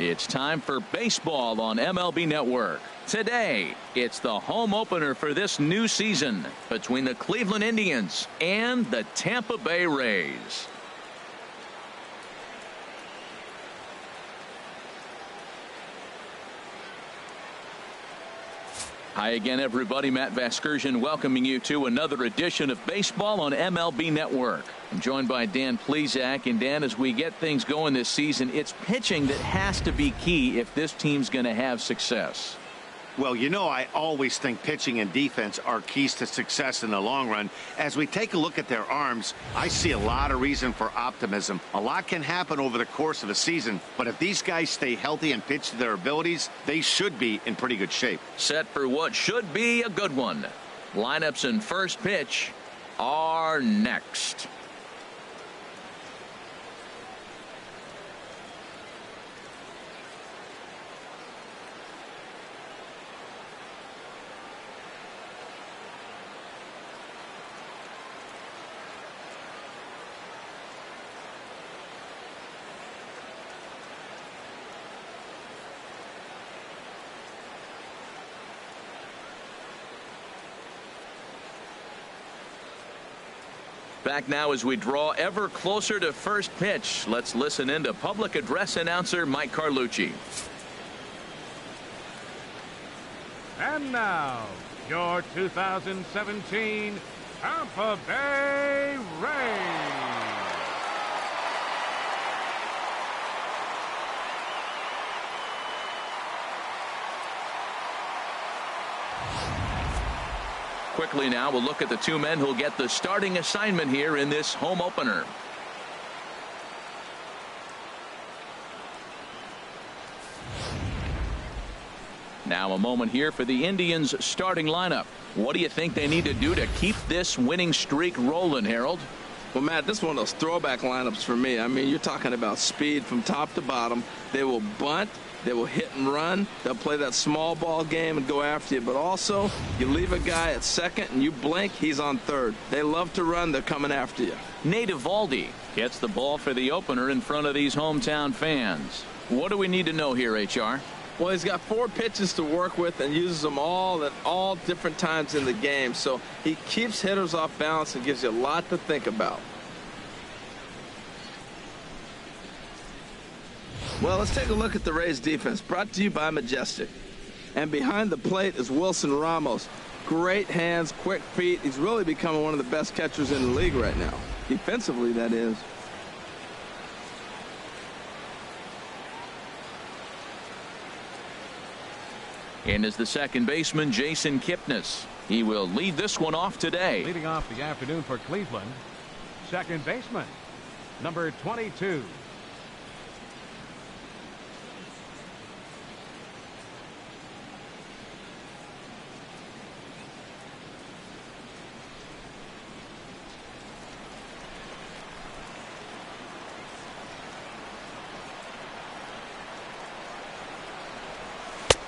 It's time for baseball on MLB Network. Today, it's the home opener for this new season between the Cleveland Indians and the Tampa Bay Rays. Hi again, everybody. Matt Vasgersian welcoming you to another edition of Baseball on MLB Network. I'm joined by Dan Plesac. And Dan, as we get things going this season, it's pitching that has to be key if this team's going to have success. Well, you know, I always think pitching and defense are keys to success in the long run. As we take a look at their arms, I see a lot of reason for optimism. A lot can happen over the course of a season, but if these guys stay healthy and pitch to their abilities, they should be in pretty good shape. Set for what should be a good one. Lineups and first pitch are next. Back now as we draw ever closer to first pitch. Let's listen in to public address announcer Mike Carlucci. And now, your 2017 Tampa Bay Rays. Quickly now, we'll look at the two men who'll get the starting assignment here in this home opener. Now a moment here for the Indians starting lineup. What do you think they need to do to keep this winning streak rolling, Harold? Well, Matt, this is one of those throwback lineups for me. I mean, you're talking about speed from top to bottom. They will bunt. They will hit and run. They'll play that small ball game and go after you. But also, you leave a guy at second and you blink, he's on third. They love to run. They're coming after you. Nate Eovaldi gets the ball for the opener in front of these hometown fans. What do we need to know here, HR? Well, he's got 4 pitches to work with and uses them all at all different times in the game. So he keeps hitters off balance and gives you a lot to think about. Well, let's take a look at the Rays defense, brought to you by Majestic. And behind the plate is Wilson Ramos. Great hands, quick feet. He's really becoming one of the best catchers in the league right now. Defensively, that is. And is the second baseman, Jason Kipnis. He will lead this one off today. Leading off the afternoon for Cleveland, second baseman, number 22.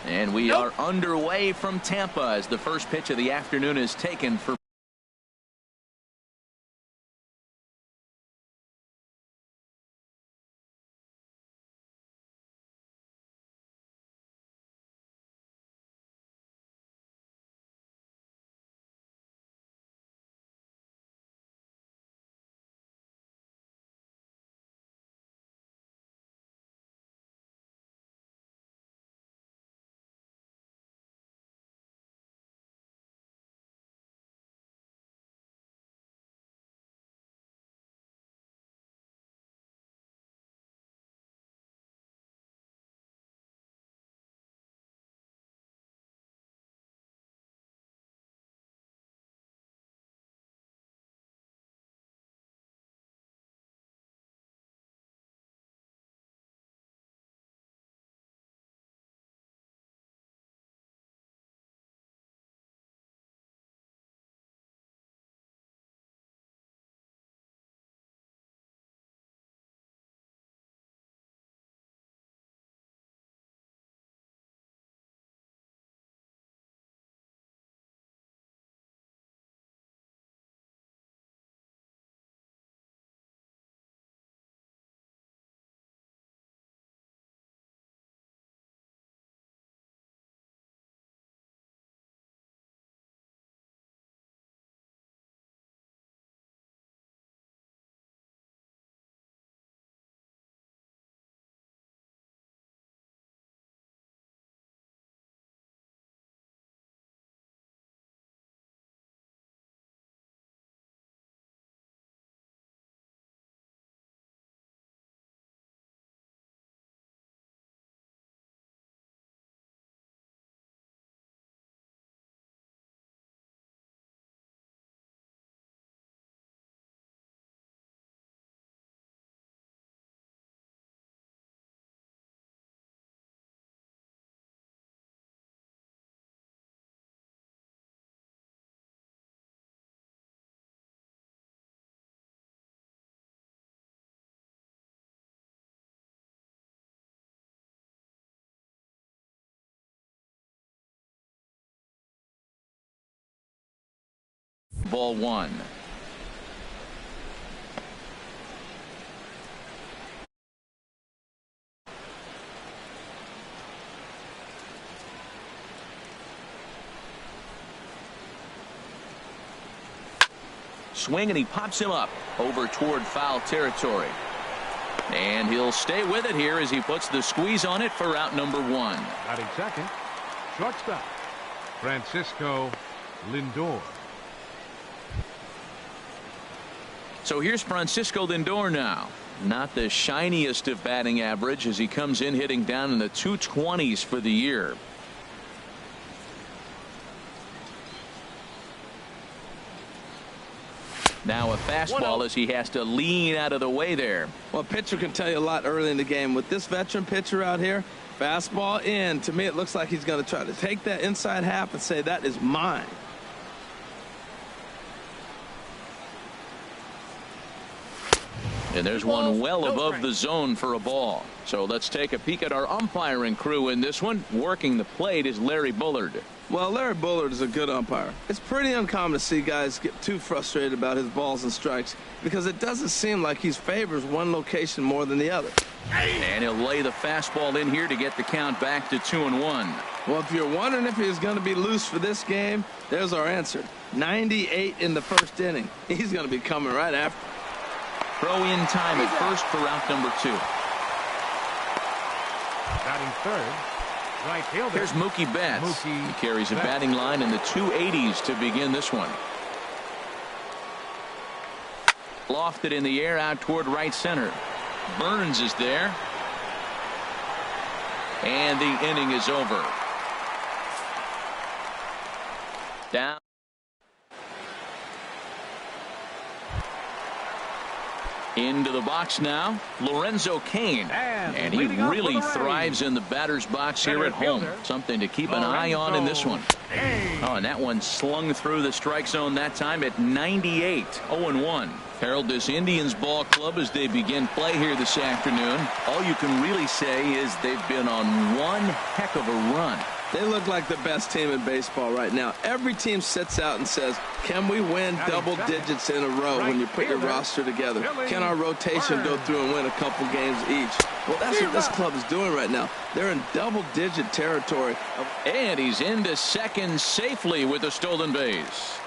And we are underway from Tampa as the first pitch of the afternoon is taken for ball one. Swing, and he pops him up over toward foul territory. And he'll stay with it here as he puts the squeeze on it for out number one. Batting second, shortstop, Francisco Lindor. So here's Francisco Lindor now. Not the shiniest of batting average as he comes in hitting down in the 220s for the year. Now a fastball as he has to lean out of the way there. Well, pitcher can tell you a lot early in the game. With this veteran pitcher out here, fastball in. To me, it looks like he's going to try to take that inside half and say, that is mine. And there's one well above the zone for a ball. So let's take a peek at our umpiring crew in this one. Working the plate is Larry Bullard. Well, Larry Bullard is a good umpire. It's pretty uncommon to see guys get too frustrated about his balls and strikes because it doesn't seem like he favors one location more than the other. And he'll lay the fastball in here to get the count back to 2-1. Well, if you're wondering if he's going to be loose for this game, there's our answer. 98 in the first inning. He's going to be coming right after. Throw in time at first for out number two. Batting third, right fielder. Here's Mookie Betts. He carries a batting line in the 280s to begin this one. Lofted in the air out toward right center. Burns is there. And the inning is over. Down. Into the box now, Lorenzo Cain. And he really thrives in the batter's box here at home. Something to keep an eye on in this one. Oh, and that one slung through the strike zone that time at 98. 0-1. Herald this Indians ball club as they begin play here this afternoon. All you can really say is they've been on one heck of a run. They look like the best team in baseball right now. Every team sits out and says, can we win double digits in a row when you put your roster together? Can our rotation go through and win a couple games each? Well, that's what this club is doing right now. They're in double-digit territory. And he's into second safely with a stolen base.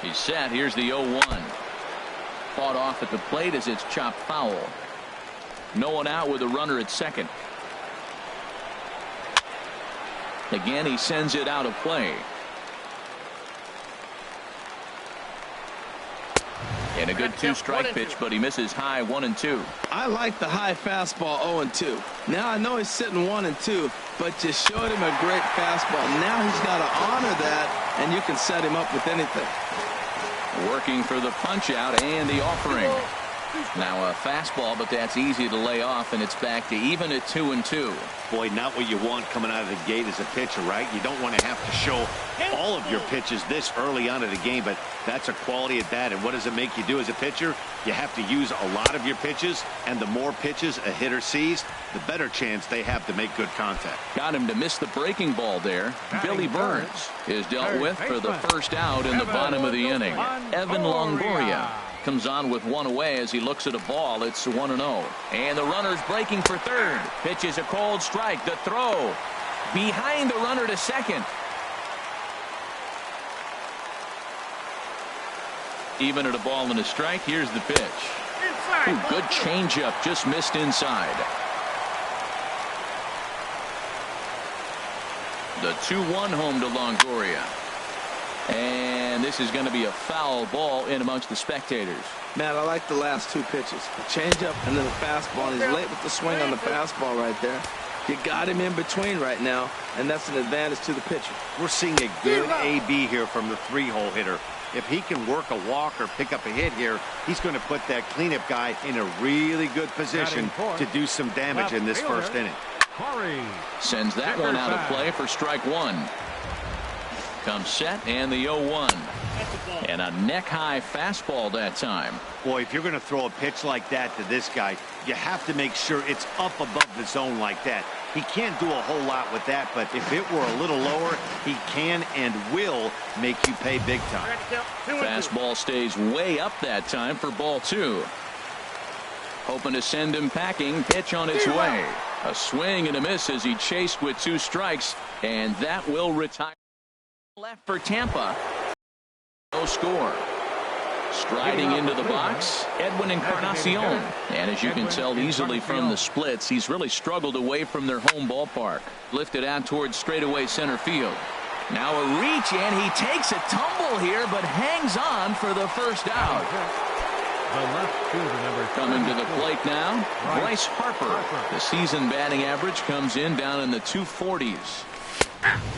He's set. Here's the 0-1. Fought off at the plate as it's chopped foul. No one out with a runner at second. Again, he sends it out of play. And a good two-strike pitch, but he misses high 1-2. I like the high fastball 0-2. Now I know he's sitting 1-2, but you showed him a great fastball. Now he's got to honor that, and you can set him up with anything. Working for the punch out and the offering. Now a fastball, but that's easy to lay off, and it's back to even at 2-2. Boy, not what you want coming out of the gate as a pitcher, right? You don't want to have to show all of your pitches this early on in the game, but that's a quality at that. And what does it make you do as a pitcher? You have to use a lot of your pitches, and the more pitches a hitter sees, the better chance they have to make good contact. Got him to miss the breaking ball there. Billy Burns is dealt with for the first out in the bottom of the inning. Evan Longoria comes on with one away as he looks at a ball. It's 1-0. And the runner's breaking for third. Pitch is a cold strike. The throw behind the runner to second. Even at a ball and a strike. Here's the pitch. Ooh, good changeup, just missed inside. The 2-1 home to Longoria. And this is going to be a foul ball in amongst the spectators. Matt, I like the last two pitches. A changeup and then a fastball. And he's late with the swing on the fastball right there. You got him in between right now, and that's an advantage to the pitcher. We're seeing a good AB here from the three-hole hitter. If he can work a walk or pick up a hit here, he's going to put that cleanup guy in a really good position to do some damage in this first inning. Sends that one out of play for strike one. Comes set and the 0-1. And a neck-high fastball that time. Boy, if you're going to throw a pitch like that to this guy, you have to make sure it's up above the zone like that. He can't do a whole lot with that, but if it were a little lower, he can and will make you pay big time. Fastball stays way up that time for ball 2. Hoping to send him packing. Pitch on its way. A swing and a miss as he chased with 2 strikes, and that will retire. Left for Tampa. No score. Striding into the box, Edwin Encarnacion. And as you can tell easily from the splits, he's really struggled away from their home ballpark. Lifted out towards straightaway center field. Now a reach, and he takes a tumble here, but hangs on for the first out. Coming to the plate now, Bryce Harper. The season batting average comes in down in the 240s.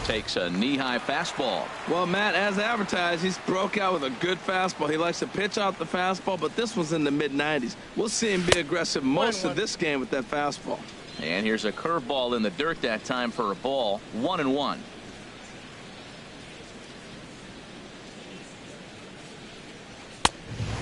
Takes a knee-high fastball. Well, Matt, as advertised, he's broke out with a good fastball. He likes to pitch out the fastball, but this one's in the mid-90s. We'll see him be aggressive most of this game with that fastball. And here's a curveball in the dirt that time for a ball. 1-1.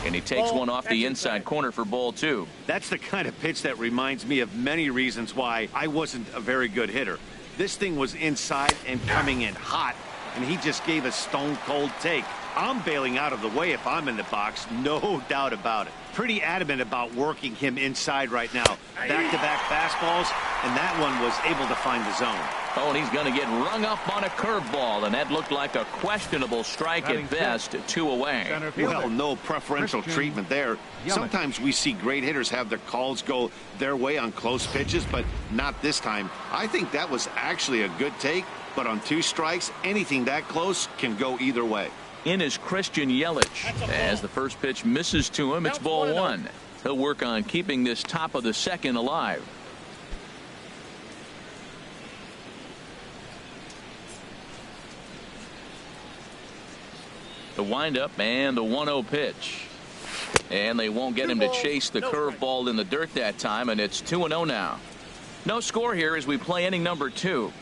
And he takes one off the inside corner for ball 2. That's the kind of pitch that reminds me of many reasons why I wasn't a very good hitter. This thing was inside and coming in hot, and he just gave a stone-cold take. I'm bailing out of the way if I'm in the box, no doubt about it. Pretty adamant about working him inside right now. Back-to-back fastballs, and that one was able to find the zone. Oh, and he's going to get rung up on a curveball, and that looked like a questionable strike at best. 2 away. Well, no preferential treatment there. Sometimes we see great hitters have their calls go their way on close pitches, but not this time. I think that was actually a good take, but on 2 strikes, anything that close can go either way. In is Christian Yelich. As the first pitch misses to him, it's ball 1. He'll work on keeping this top of the second alive. The windup and the 1-0 pitch. And they won't get him to chase the curveball in the dirt that time, and it's 2-0 now. No score here as we play inning number 2.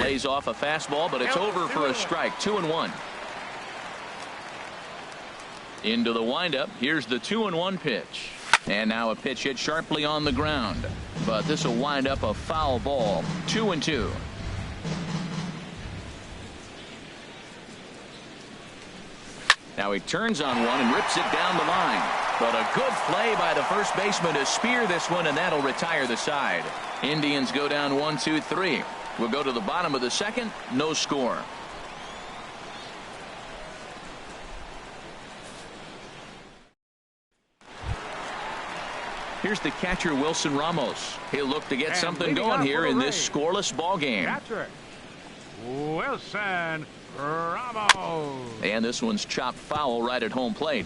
Lays off a fastball, but it's over for a strike. 2-1. Into the windup. Here's the 2-1 pitch. And now a pitch hit sharply on the ground. But this will wind up a foul ball. 2-2. Now he turns on one and rips it down the line. But a good play by the first baseman to spear this one, and that'll retire the side. Indians go down 1-2-3. We'll go to the bottom of the second. No score. Here's the catcher, Wilson Ramos. He'll look to get something going here in this scoreless ball game. Catcher, Wilson Ramos. And this one's chopped foul right at home plate.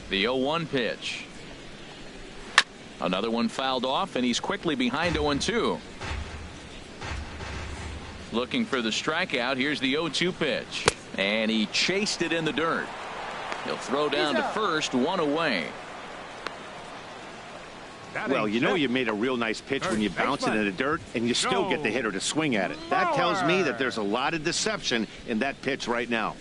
The 0-1 pitch. Another one fouled off, and he's quickly behind 0-2. Looking for the strikeout. Here's the 0-2 pitch. And he chased it in the dirt. He'll throw down to first, 1 away. Well, you know you made a real nice pitch when you bounce it in the dirt and you still get the hitter to swing at it. That tells me that there's a lot of deception in that pitch right now.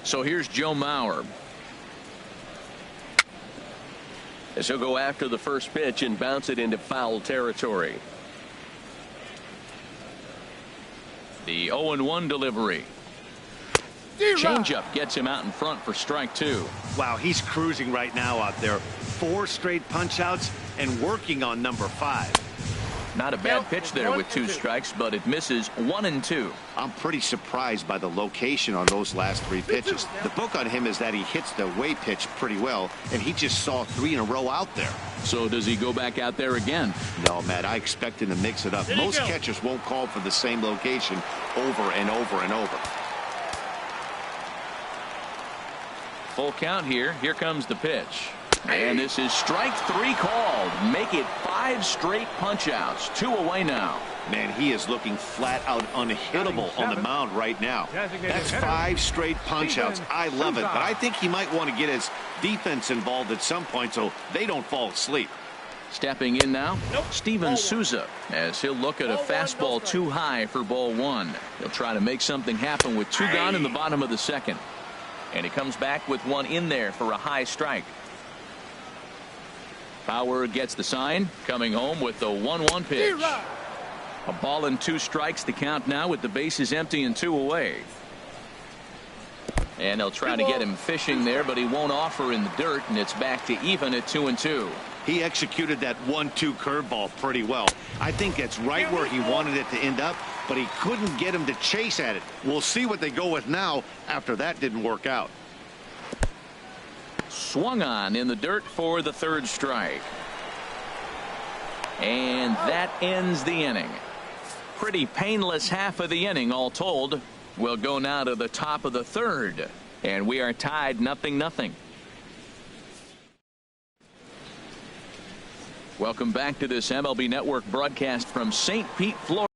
So here's Joe Mauer. As he'll go after the first pitch and bounce it into foul territory. The 0-1 delivery. Changeup gets him out in front for strike 2. Wow, he's cruising right now out there. 4 straight punch outs and working on number 5. Not a bad pitch there with 2 strikes, but it misses 1-2. I'm pretty surprised by the location on those last 3 pitches. The book on him is that he hits the way pitch pretty well, and he just saw 3 in a row out there. So does he go back out there again? No, Matt, I expect him to mix it up. Most catchers won't call for the same location over and over and over. Full count here. Here comes the pitch. And this is strike 3 called. Make it 5 straight punch-outs. 2 away now. Man, he is looking flat out unhittable on the mound right now. That's 5 straight punch-outs. I love it, but I think he might want to get his defense involved at some point so they don't fall asleep. Stepping in now, Steven Souza, as he'll look at a fastball too high for ball 1. He'll try to make something happen with 2 gone in the bottom of the 2nd. And he comes back with 1 in there for a high strike. Bauer gets the sign, coming home with the 1-1 pitch. A ball and 2 strikes to count now with the bases empty and 2 away. And they'll try to get him fishing there, but he won't offer in the dirt, and it's back to even at 2-2. He executed that 1-2 curveball pretty well. I think it's right where he wanted it to end up, but he couldn't get him to chase at it. We'll see what they go with now after that didn't work out. Swung on in the dirt for the 3rd strike. And that ends the inning. Pretty painless half of the inning all told. We'll go now to the top of the 3rd. And we are tied 0-0. Welcome back to this MLB Network broadcast from St. Pete, Florida.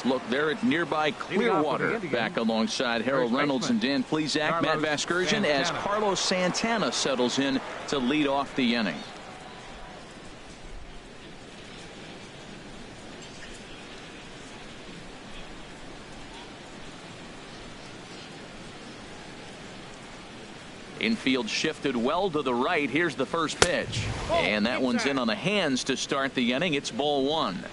Look there at nearby Clearwater. Back alongside Harold Reynolds and Dan Plesac, Matt Vasgersian, as Carlos Santana settles in to lead off the inning. Infield shifted well to the right. Here's the first pitch. And that one's in on the hands to start the inning. It's ball 1.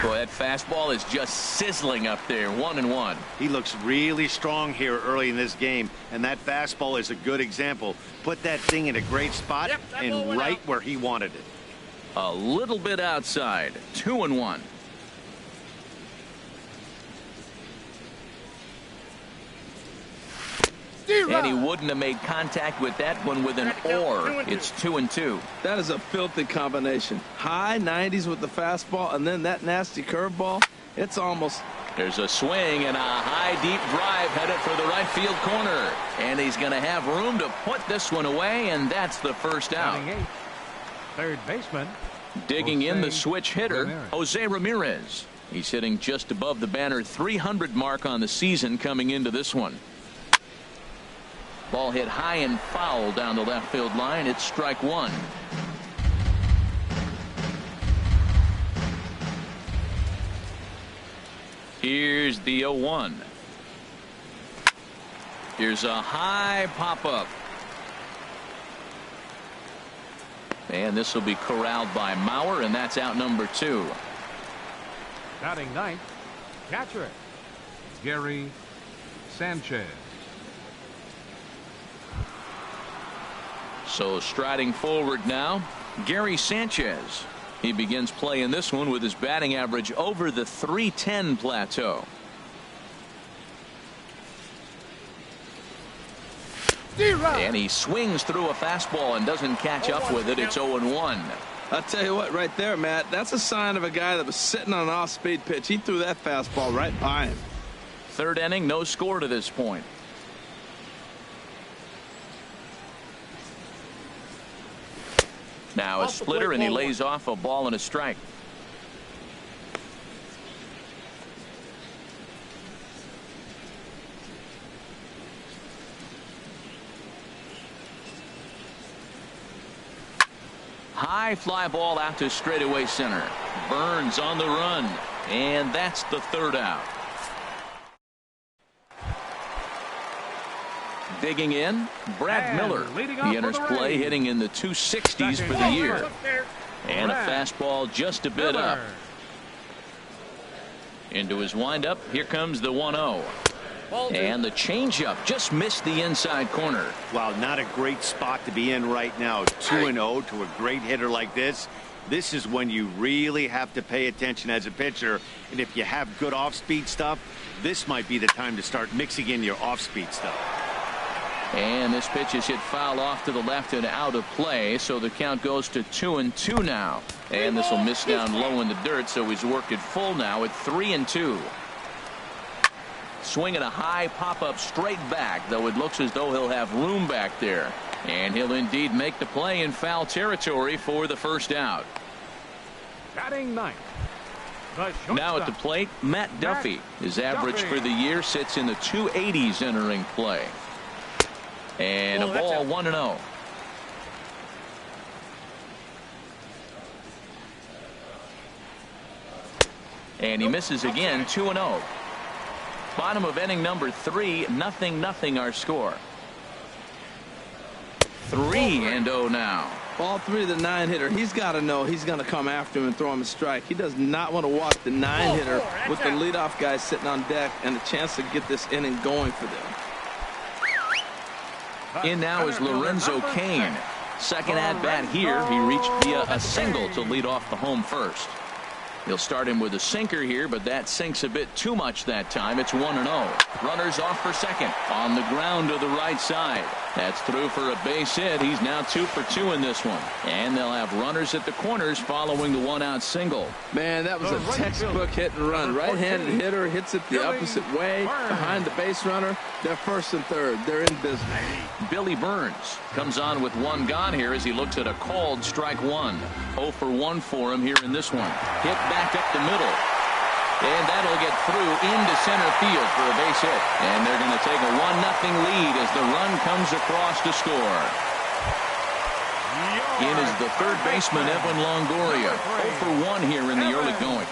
Boy, that fastball is just sizzling up there. 1-1. He looks really strong here early in this game, and that fastball is a good example. Put that thing in a great spot and right where he wanted it. A little bit outside. 2-1. And he wouldn't have made contact with that one with an or. It's 2-2. That is a filthy combination. High 90s with the fastball and then that nasty curveball. It's almost. There's a swing and a high deep drive headed for the right field corner. And he's going to have room to put this one away, and that's the first out. 3rd baseman. Digging in the switch hitter, Jose Ramirez. He's hitting just above the banner 300 mark on the season coming into this one. Ball hit high and foul down the left field line. It's strike 1. Here's the 0-1. Here's a high pop-up. And this will be corralled by Mauer, and that's out number 2. Batting 9th, catcher, Gary Sanchez. So striding forward now, Gary Sanchez. He begins play in this one with his batting average over the .310 plateau. And he swings through a fastball and doesn't catch up with it. It's 0-1. I'll tell you what, right there, Matt, that's a sign of a guy that was sitting on an off-speed pitch. He threw that fastball right by him. 3rd inning, no score to this point. Now a splitter, and he lays off a ball and a strike. High fly ball out to straightaway center. Burns on the run, and that's the 3rd out. Digging in, Brad Miller. He enters play hitting in the 260s for the year. And a fastball just a bit up. Into his windup, here comes the 1-0. And the changeup just missed the inside corner. Wow, not a great spot to be in right now. 2-0 to a great hitter like this. This is when you really have to pay attention as a pitcher. And if you have good off-speed stuff, this might be the time to start mixing in your off-speed stuff. And this pitch is hit foul off to the left and out of play, so the count goes to 2-2 now. And this will miss down low in the dirt, so he's worked it full now at 3-2. Swinging a high pop-up straight back, though it looks as though he'll have room back there. And he'll indeed make the play in foul territory for the first out. Batting ninth. Now at the plate, Matt Duffy. His average for the year sits in the 280s entering play. And a ball 1-0. And he misses again, 2-0. Bottom of inning number 3, 0-0 our score. 3-0 now. Ball 3 to the 9-hitter. He's got to know he's going to come after him and throw him a strike. He does not want to walk the 9-hitter with the leadoff guy sitting on deck and a chance to get this inning going for them. In now is Lorenzo Cain. Second at bat here. He reached via a single to lead off the home first. He'll start him with a sinker here, but that sinks a bit too much that time. It's 1-0. Runners off for second. On the ground to the right side. That's through for a base hit. He's now 2 for 2 in this one. And they'll have runners at the corners following the 1-out single. Man, that was a textbook hit and run. Right-handed hitter hits it the opposite way behind the base runner. They're first and third. They're in business. Billy Burns comes on with 1 gone here as he looks at a called strike 1. 0 for 1 for him here in this one. Hit back up the middle. And that'll get through into center field for a base hit. And they're going to take a 1-0 lead as the run comes across to score. In is the third baseman, Evan Longoria. 0 for 1 here in the early going.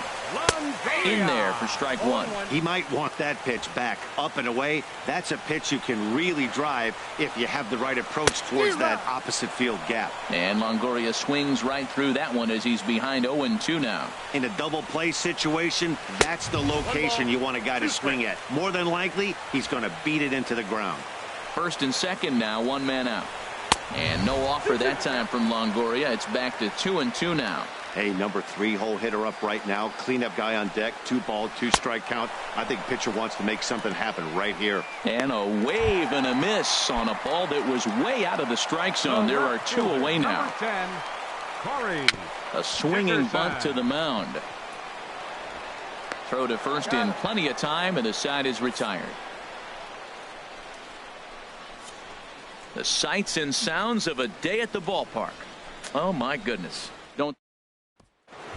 In there for strike 1. He might want that pitch back up and away. That's a pitch you can really drive if you have the right approach towards that opposite field gap. And Longoria swings right through that one as he's behind 0-2 now. In a double play situation, that's the location you want a guy to swing at. More than likely, he's going to beat it into the ground. First and second now, 1 man out. And no offer that time from Longoria. It's back to 2-2 now. Hey, number 3 hole hitter up right now. Cleanup guy on deck. 2 ball, 2 strike count. I think pitcher wants to make something happen right here. And a wave and a miss on a ball that was way out of the strike zone. There are 2 away now. 10, Corey. A swinging bunt to the mound. Throw to first in plenty of time, and the side is retired. The sights and sounds of a day at the ballpark. Oh my goodness. Don't.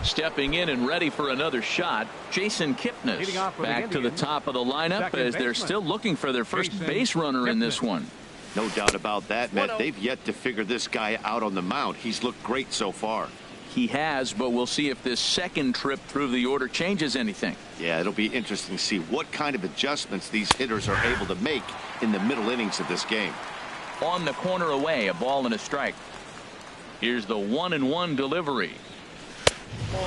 Stepping in and ready for another shot, Jason Kipnis back to the top of the lineup as they're still looking for their first base runner in this one. No doubt about that, Matt. They've yet to figure this guy out on the mound. He's looked great so far. He has, but we'll see if this second trip through the order changes anything. Yeah, it'll be interesting to see what kind of adjustments these hitters are able to make in the middle innings of this game. On the corner away, a ball and a strike. Here's the 1-1 delivery.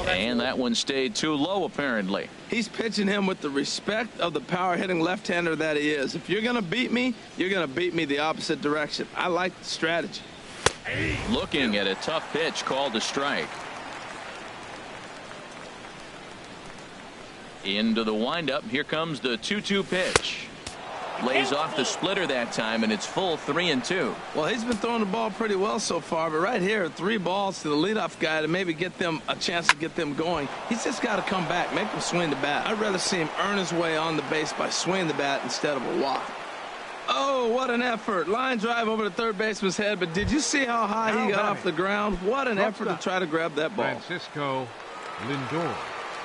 And that one stayed too low, apparently. He's pitching him with the respect of the power-hitting left-hander that he is. If you're going to beat me, you're going to beat me the opposite direction. I like the strategy. Looking at a tough pitch called a strike. Into the windup. Here comes the 2-2 pitch. Lays off the splitter that time, and it's full 3-2. Well, he's been throwing the ball pretty well so far, but right here, 3 balls to the leadoff guy to maybe get them a chance to get them going. He's just got to come back, make him swing the bat. I'd rather see him earn his way on the base by swinging the bat instead of a walk. Oh, what an effort. Line drive over the third baseman's head, but did you see how high he got off the ground? What an effort to try to grab that ball. Francisco Lindor.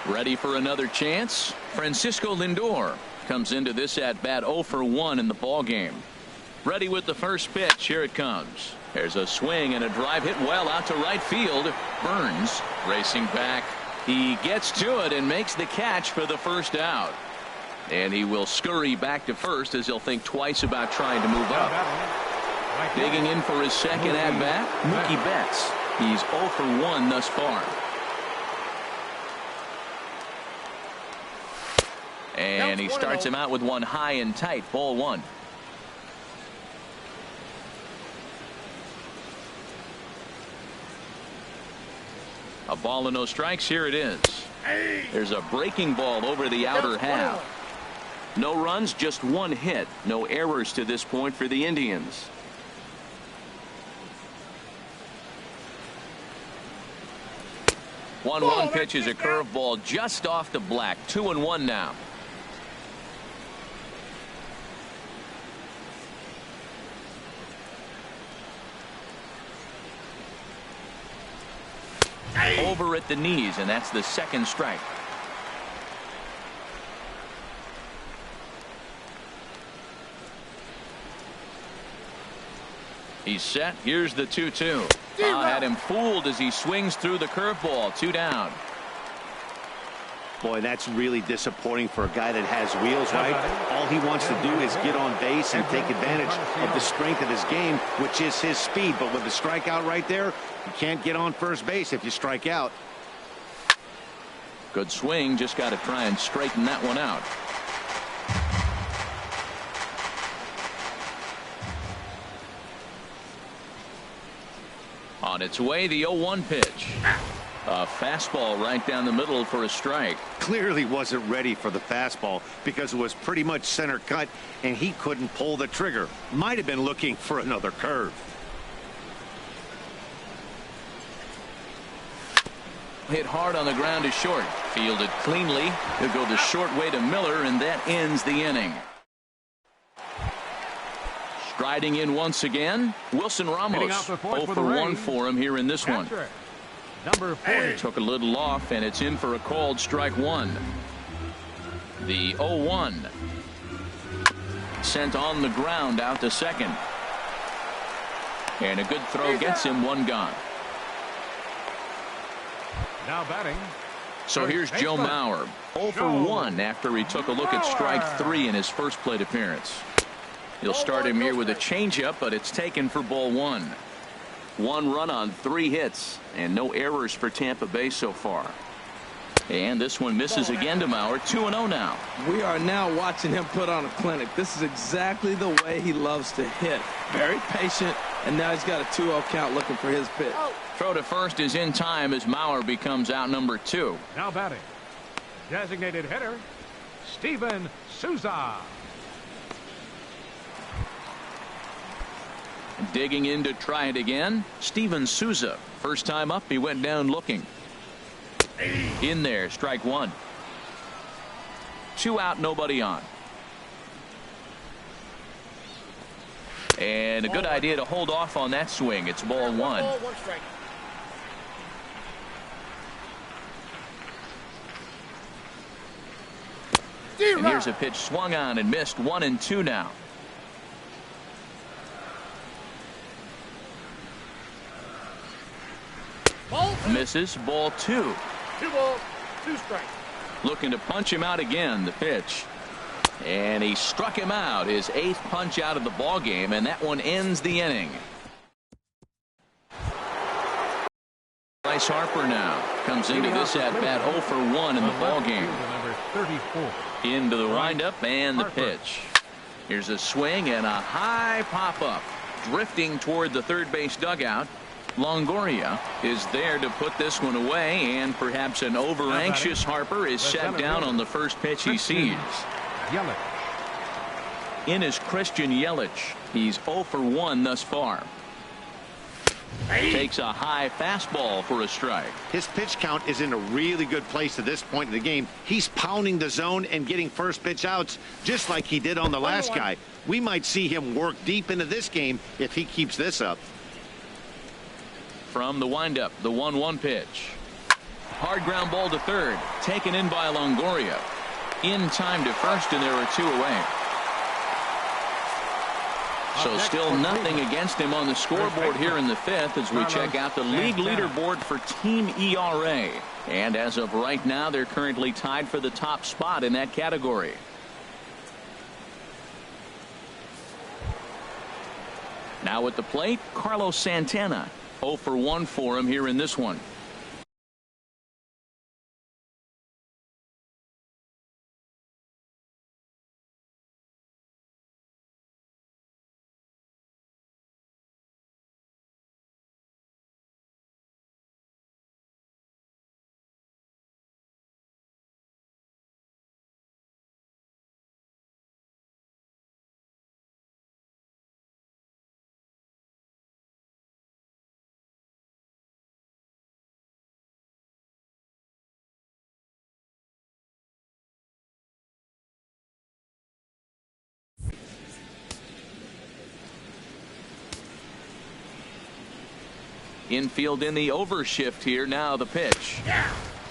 Ready for another chance? Francisco Lindor comes into this at bat 0 for 1 in the ball game. Ready with the first pitch. Here it comes. There's a swing and a drive hit well out to right field. Burns racing back. He gets to it and makes the catch for the first out. And he will scurry back to first as he'll think twice about trying to move up. Digging in for his second at bat, Mookie Betts. He's 0 for 1 thus far. And he starts him out with one high and tight. Ball one. A ball and no strikes. Here it is. There's a breaking ball over the outer half. No runs, just one hit. No errors to this point for the Indians. One pitch is a curveball just off the black. 2-1 now. Over at the knees, and that's the second strike. He's set. Here's the 2-2. Had him fooled as he swings through the curveball. 2 down. Boy, that's really disappointing for a guy that has wheels, right? All he wants to do is get on base and take advantage of the strength of his game, which is his speed. But with the strikeout right there, you can't get on first base if you strike out. Good swing. Just got to try and straighten that one out. On its way, the 0-1 pitch. A fastball right down the middle for a strike. Clearly wasn't ready for the fastball because it was pretty much center cut and he couldn't pull the trigger. Might have been looking for another curve. Hit hard on the ground to short. Fielded cleanly. He'll go the short way to Miller, and that ends the inning. Striding in once again, Wilson Ramos. 0 for 1 for him here in this one. Number 40. Took a little off, and it's in for a called strike one. The 0-1. Sent on the ground out to second. And a good throw gets him one gone. Now batting. So here's Joe Mauer. 0 for 1 after he took a look at strike 3 in his first plate appearance. He'll start him here with a changeup, but it's taken for ball 1. 1 run on 3 hits, and no errors for Tampa Bay so far. And this one misses again to Mauer. 2-0 now. We are now watching him put on a clinic. This is exactly the way he loves to hit. Very patient, and now he's got a 2-0 count looking for his pitch. Throw to first is in time as Mauer becomes out number 2. Now batting. Designated hitter, Steven Souza. Digging in to try it again, Steven Souza. First time up, he went down looking. In there, strike 1. 2 out, nobody on. And a good idea to hold off on that swing. It's ball 1. And here's a pitch swung on and missed. 1-2 now. Misses. Ball 2. 2 balls, 2 strikes. Looking to punch him out again. The pitch. And he struck him out. His 8th punch out of the ball game, and that one ends the inning. Bryce Harper now comes into this at bat 0 for 1 in the ball game. Number 34. Into the windup and the pitch. Here's a swing and a high pop up. Drifting toward the third base dugout. Longoria is there to put this one away, and perhaps an over-anxious Harper is set down on the first pitch he sees. Yelich. In is Christian Yelich. He's 0 for 1 thus far. Takes a high fastball for a strike. His pitch count is in a really good place at this point in the game. He's pounding the zone and getting first pitch outs just like he did on the last guy. We might see him work deep into this game if he keeps this up. From the windup, the 1-1 pitch. Hard ground ball to third. Taken in by Longoria. In time to first, and there are 2 away. So still nothing against him on the scoreboard here in the 5th as we check out the league leaderboard for team ERA. And as of right now, they're currently tied for the top spot in that category. Now at the plate, Carlos Santana. 0 for 1 for him here in this one. Infield in the overshift here. Now the pitch.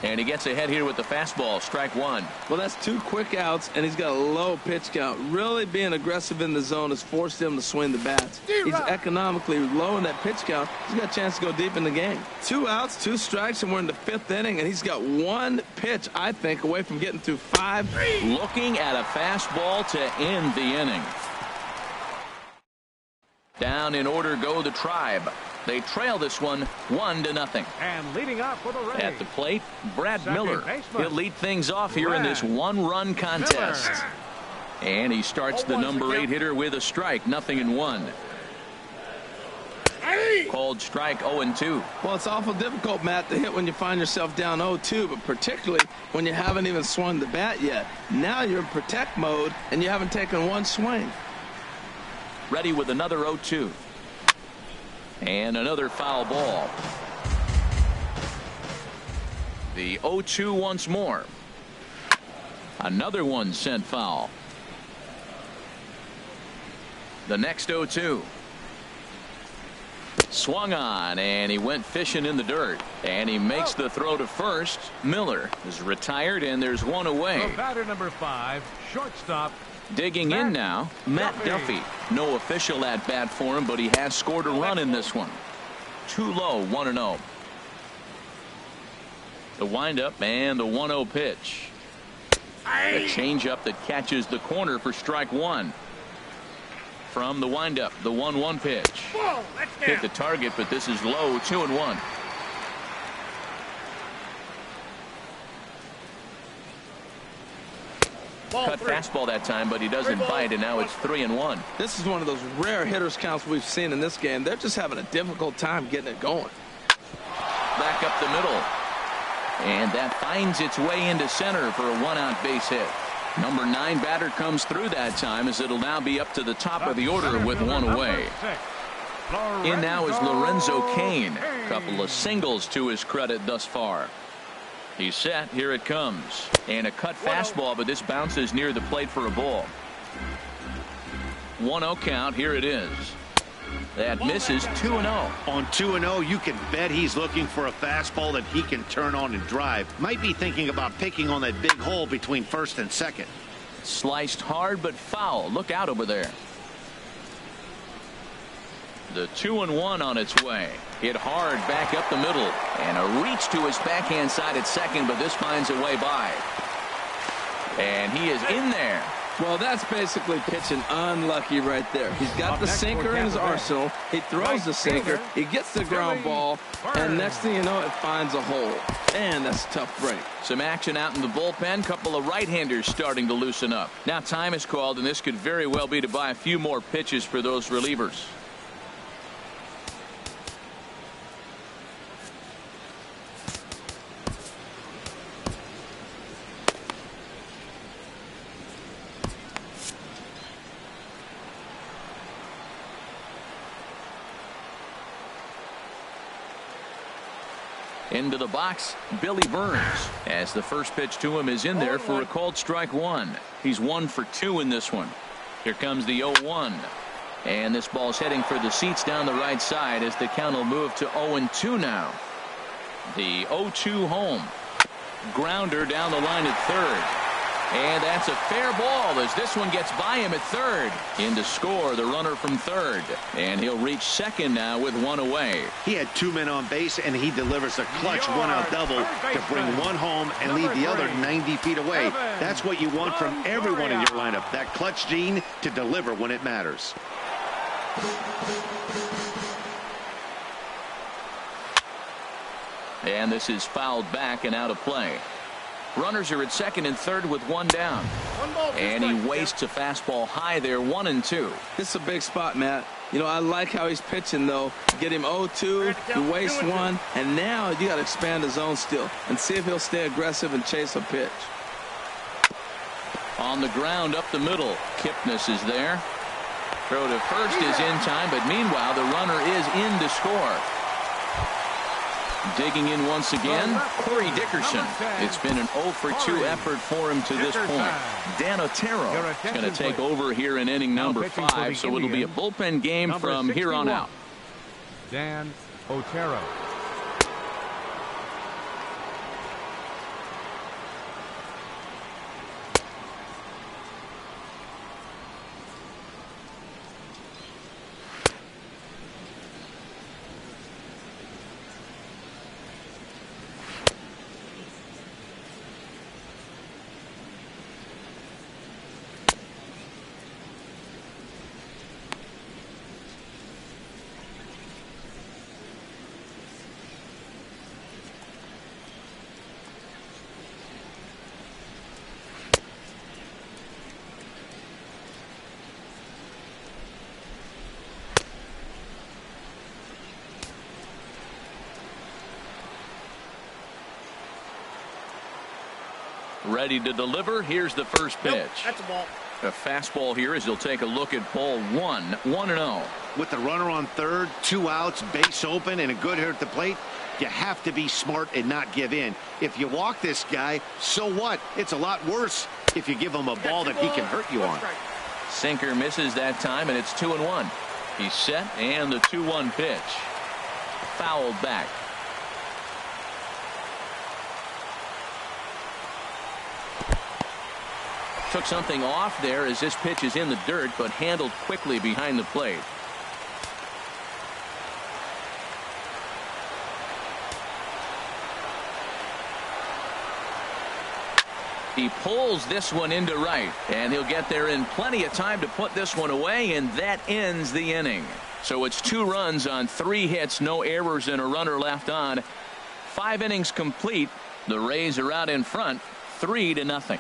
And he gets ahead here with the fastball. Strike one. Well, that's 2 quick outs, and he's got a low pitch count. Really being aggressive in the zone has forced him to swing the bats. He's economically low in that pitch count. He's got a chance to go deep in the game. 2 outs, 2 strikes, and we're in the 5th inning, and he's got 1 pitch, I think, away from getting through 5. Looking at a fastball to end the inning. Down in order go the Tribe. They trail this one 1-0. And leading off for the Rays. At the plate, Brad Second Miller. baseman. He'll lead things off here in this 1-run contest. Miller. And he starts the number 8 hitter with a strike. 0-1. Called strike 0-2. Well, it's awful difficult, Matt, to hit when you find yourself down 0-2, but particularly when you haven't even swung the bat yet. Now you're in protect mode, and you haven't taken 1 swing. Ready with another 0-2. And another foul ball. The 0-2 once more. Another one sent foul. The next 0-2. Swung on, and he went fishing in the dirt. And he makes the throw to first. Miller is retired, and there's one away. The batter number 5, shortstop. Digging in now, Matt Duffy. No official at bat for him, but he has scored a run in this one. Too low, 1-0. The windup and the 1-0 pitch. A changeup that catches the corner for strike one. From the windup, the 1-1 pitch. Hit the target, but this is low, 2-1. Cut fastball that time, but he doesn't bite, and now it's 3-1. This is one of those rare hitters counts we've seen in this game. They're just having a difficult time getting it going. Back up the middle. And that finds its way into center for a 1-out base hit. Number 9 batter comes through that time, as it'll now be up to the top of the order with one away. In now is Lorenzo Cain. Couple of singles to his credit thus far. He's set. Here it comes. And a cut fastball, but this bounces near the plate for a ball. 1-0 count. Here it is. That misses. 2-0. On 2-0, you can bet he's looking for a fastball that he can turn on and drive. Might be thinking about picking on that big hole between first and second. Sliced hard but foul. Look out over there. The 2-1 on its way. Hit hard back up the middle. And a reach to his backhand side at second, but this finds a way by. And he is in there. Well, that's basically pitching unlucky right there. He's got the sinker in his arsenal. He throws the sinker. He gets the ground ball. And next thing you know, it finds a hole. And that's a tough break. Some action out in the bullpen. Couple of right-handers starting to loosen up. Now time is called, and this could very well be to buy a few more pitches for those relievers. Into the box, Billy Burns, as the first pitch to him is in there for a called strike one. He's 1 for 2 in this one. Here comes the 0-1. And this ball's heading for the seats down the right side as the count will move to 0-2 now. The 0-2 home. Grounder down the line at third. And that's a fair ball as this one gets by him at third. In to score the runner from third. And he'll reach second now with one away. He had 2 men on base, and he delivers a clutch 1-out double to bring one home and leave the other 90 feet away. That's what you want from everyone in your lineup. That clutch gene to deliver when it matters. And this is fouled back and out of play. Runners are at second and third with one down. And he wastes a fastball high there, 1-2. This is a big spot, Matt. You know, I like how he's pitching, though. Get him 0-2, you waste one, and now you got to expand his zone still and see if he'll stay aggressive and chase a pitch. On the ground up the middle. Kipnis is there. Throw to first is in time, but meanwhile the runner is in to score. Digging in once again, Corey Dickerson. It's been an 0 for 2 effort for him to this point. Dan Otero is going to take over here in inning number 5, so it'll be a bullpen game from here on out. Dan Otero. Ready to deliver. Here's the first pitch. Nope, that's a ball. A fastball here as he'll take a look at ball one. 1-0. With the runner on third, 2 outs, base open, and a good hitter at the plate, you have to be smart and not give in. If you walk this guy, so what? It's a lot worse if you give him a ball that he can hurt you on. Sinker misses that time, and it's 2-1. He's set, and the 2-1 pitch. Fouled back. Took something off there as this pitch is in the dirt, but handled quickly behind the plate. He pulls this one into right, and he'll get there in plenty of time to put this one away, and that ends the inning. So it's 2 runs on 3 hits, no errors, and a runner left on. 5 innings complete. The Rays are out in front, 3-0.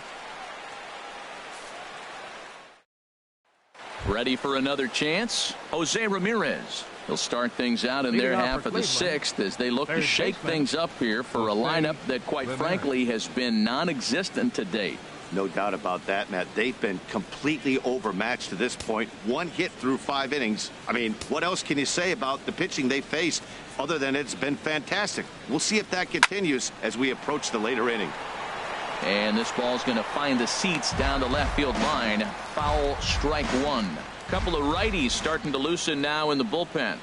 Ready for another chance? Jose Ramirez. He'll start things out in their half of the 6th as they look to shake things up here for a lineup that, quite frankly, has been non-existent to date. No doubt about that, Matt. They've been completely overmatched to this point. 1 hit through 5 innings. I mean, what else can you say about the pitching they faced other than it's been fantastic? We'll see if that continues as we approach the later inning. And this ball's going to find the seats down the left field line. Foul, strike 1. Couple of righties starting to loosen now in the bullpen.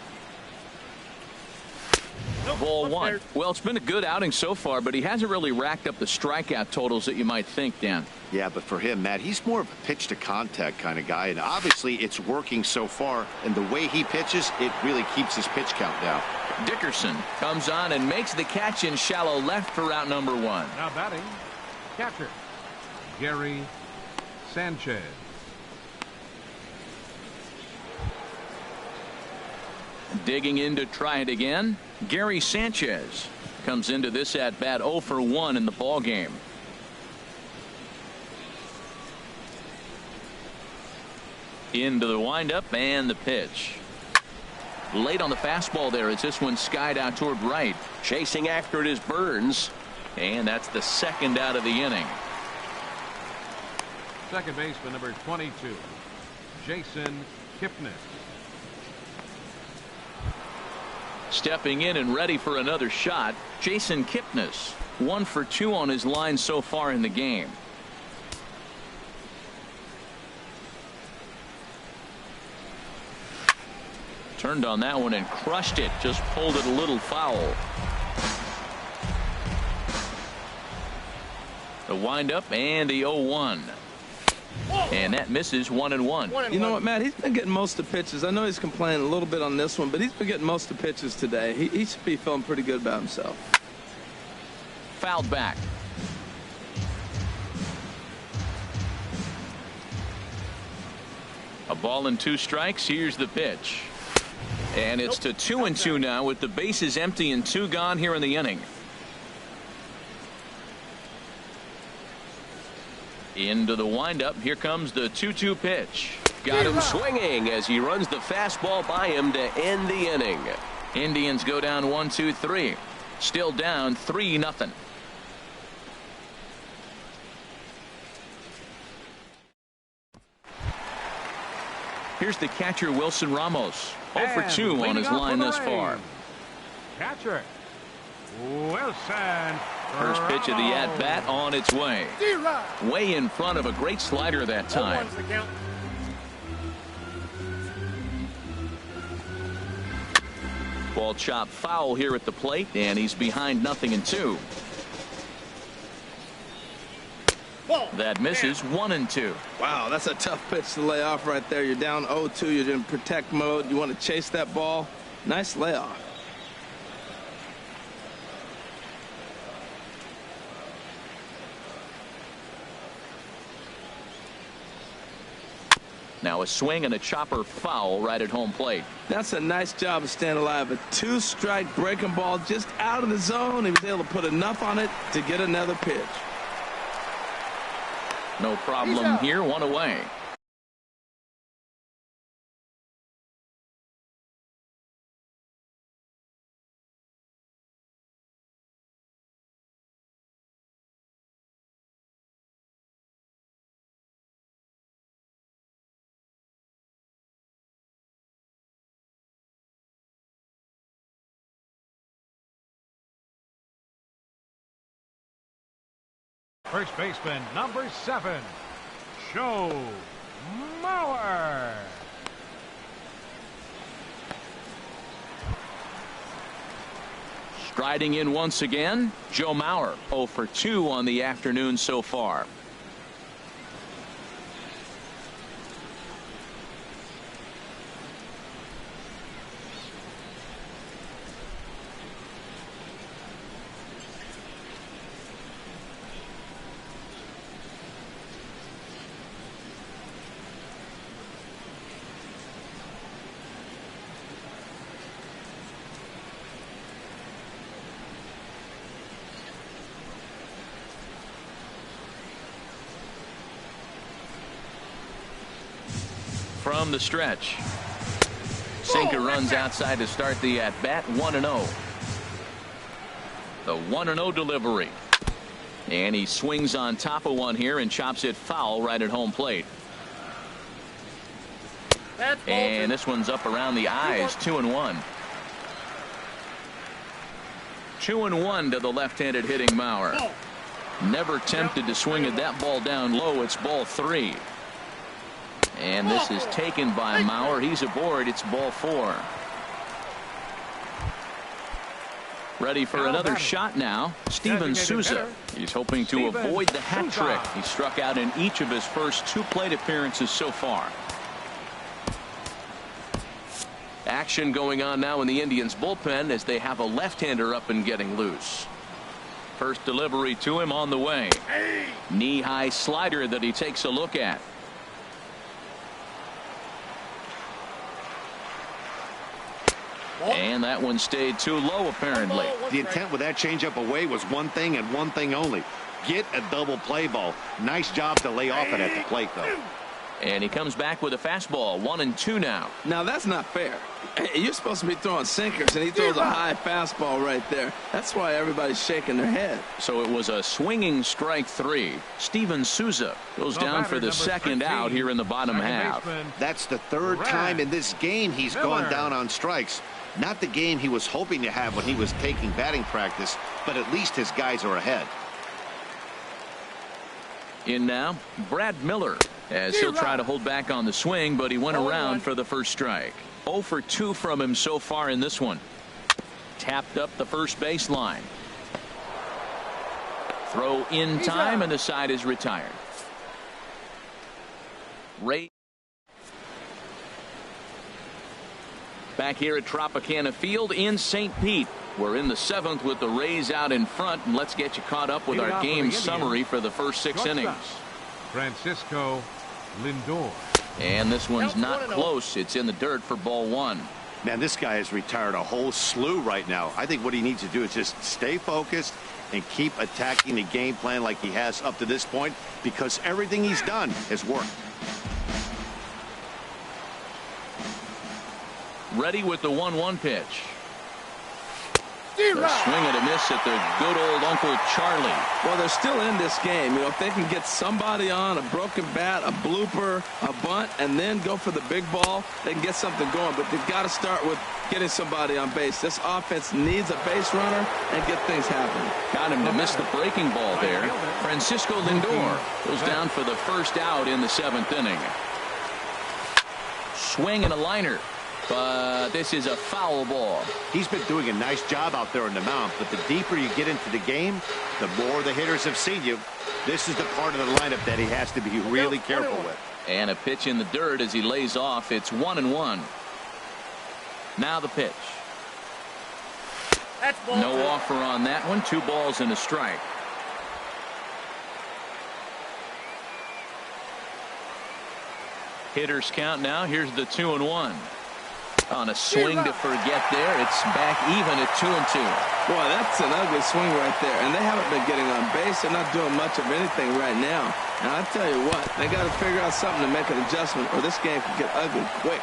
Ball 1. Well, it's been a good outing so far, but he hasn't really racked up the strikeout totals that you might think, Dan. Yeah, but for him, Matt, he's more of a pitch to contact kind of guy, and obviously it's working so far, and the way he pitches, it really keeps his pitch count down. Dickerson comes on and makes the catch in shallow left for out number 1. Now batting, catcher, Gary Sanchez. Digging in to try it again, Gary Sanchez comes into this at bat 0 for 1 in the ball game. Into the windup and the pitch. Late on the fastball there as this one skied out toward right. Chasing after it is Burns, and that's the 2nd out of the inning. Second baseman number 22, Jason Kipnis. Stepping in and ready for another shot, Jason Kipnis. 1 for 2 on his line so far in the game. Turned on that one and crushed it. Just pulled it a little foul. The windup and the 0-1. And that misses 1-1. You know what, Matt? He's been getting most of the pitches. I know he's complaining a little bit on this one, but he's been getting most of the pitches today. He should be feeling pretty good about himself. Fouled back. A ball and 2 strikes. Here's the pitch. And it's to 2-2 now with the bases empty and 2 gone here in the inning. Into the windup. Here comes the 2-2 pitch. Got him swinging as he runs the fastball by him to end the inning. Indians go down 1-2-3. Still down 3-0. Here's the catcher, Wilson Ramos. 0 for 2 on his line thus far. Catcher, Wilson. First pitch of the at-bat on its way. Way in front of a great slider that time. Ball chop foul here at the plate, and he's behind 0-2. That misses 1-2. Wow, that's a tough pitch to lay off right there. You're down 0-2. You're in protect mode. You want to chase that ball. Nice layoff. Now a swing and a chopper foul right at home plate. That's a nice job of staying alive. A 2-strike breaking ball just out of the zone. He was able to put enough on it to get another pitch. No problem here, 1 away. First baseman, number 7, Joe Mauer. Striding in once again, Joe Mauer, 0 for 2 on the afternoon so far. From the stretch, sinker runs outside to start the at bat. 1-0. The 1-0 delivery, and he swings on top of one here and chops it foul right at home plate. And this one's up around the eyes. 2-1. 2-1 to the left-handed hitting Mauer. Never tempted to swing at that ball down low. It's ball 3. And this is taken by Mauer. He's aboard. It's ball 4. Ready for another shot now, Steven Souza. He's hoping to avoid the hat trick. He struck out in each of his first 2 plate appearances so far. Action going on now in the Indians bullpen as they have a left-hander up and getting loose. First delivery to him on the way. Knee-high slider that he takes a look at. And that one stayed too low, apparently. The intent with that changeup away was one thing and one thing only. Get a double play ball. Nice job to lay off it at the plate, though. And he comes back with a fastball. 1-2 now. Now that's not fair. You're supposed to be throwing sinkers, and he throws a high fastball right there. That's why everybody's shaking their head. So it was a swinging strike 3. Steven Souza goes down for the second out here in the bottom half. That's the 3rd time in this game he's gone down on strikes. Not the game he was hoping to have when he was taking batting practice, but at least his guys are ahead. In now, Brad Miller, as he'll try to hold back on the swing, but he went around for the first strike. 0 for 2 from him so far in this one. Tapped up the first baseline. Throw in time, and the side is retired. Ray. Back here at Tropicana Field in St. Pete. We're in the 7th with the Rays out in front, and let's get you caught up with our game summary for the first 6 innings. Francisco Lindor. And this one's not close. It's in the dirt for ball 1. Man, this guy has retired a whole slew right now. I think what he needs to do is just stay focused and keep attacking the game plan like he has up to this point, because everything he's done has worked. Ready with the 1-1 pitch. A swing and a miss at the good old Uncle Charlie. Well, they're still in this game. You know, if they can get somebody on, a broken bat, a blooper, a bunt, and then go for the big ball, they can get something going. But they've got to start with getting somebody on base. This offense needs a base runner and get things happening. Got him to miss the breaking ball there. Francisco Lindor goes down for the first out in the 7th inning. Swing and a liner. But this is a foul ball. He's been doing a nice job out there on the mound, but the deeper you get into the game, the more the hitters have seen you. This is the part of the lineup that he has to be really careful with. And a pitch in the dirt as he lays off. It's 1-1. Now the pitch. No offer on that one. 2 balls and a strike. Hitters count now. Here's the 2-1. On a swing to forget there. It's back even at 2-2. Boy, that's an ugly swing right there. And they haven't been getting on base. They're not doing much of anything right now. And I tell you what, they got to figure out something to make an adjustment or this game could get ugly quick.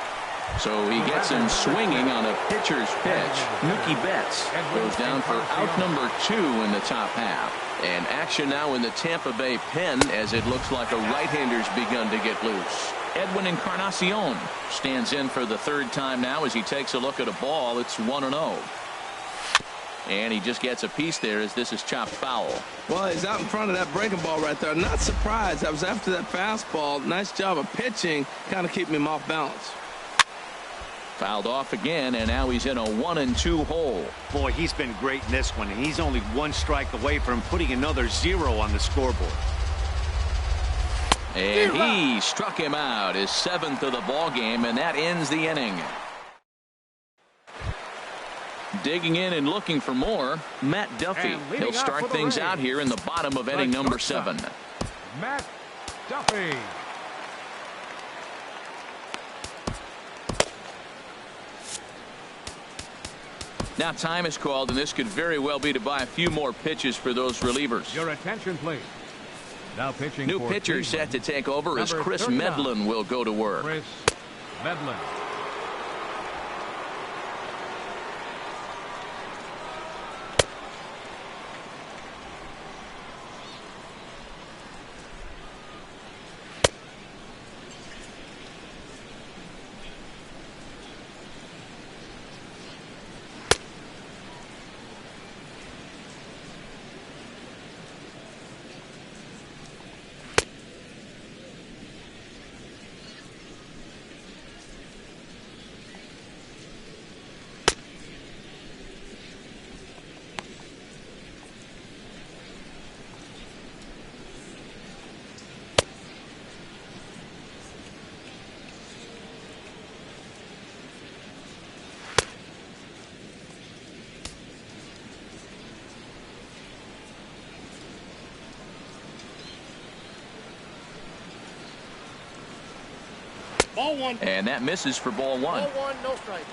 So he gets him swinging on a pitcher's pitch. Mookie Betts goes down for out number 2 in the top half. And action now in the Tampa Bay pen as it looks like a right-hander's begun to get loose. Edwin Encarnacion stands in for the 3rd time now as he takes a look at a ball. It's 1-0. And he just gets a piece there as this is chopped foul. Well, he's out in front of that breaking ball right there. Not surprised. That was after that fastball. Nice job of pitching, kind of keeping him off balance. Fouled off again, and now he's in a 1-2 hole. Boy, he's been great in this one, and he's only 1 strike away from putting another 0 on the scoreboard. And he struck him out, his 7th of the ball game, and that ends the inning. Digging in and looking for more, Matt Duffy. He'll start things out here in the bottom of inning number 7. Matt Duffy. Now time is called, and this could very well be to buy a few more pitches for those relievers. Your attention, please. Now pitching. New pitcher set to take over as Chris Medlin will go to work. Chris Medlin. Ball 1. And that misses for ball 1. Ball 1, no strike.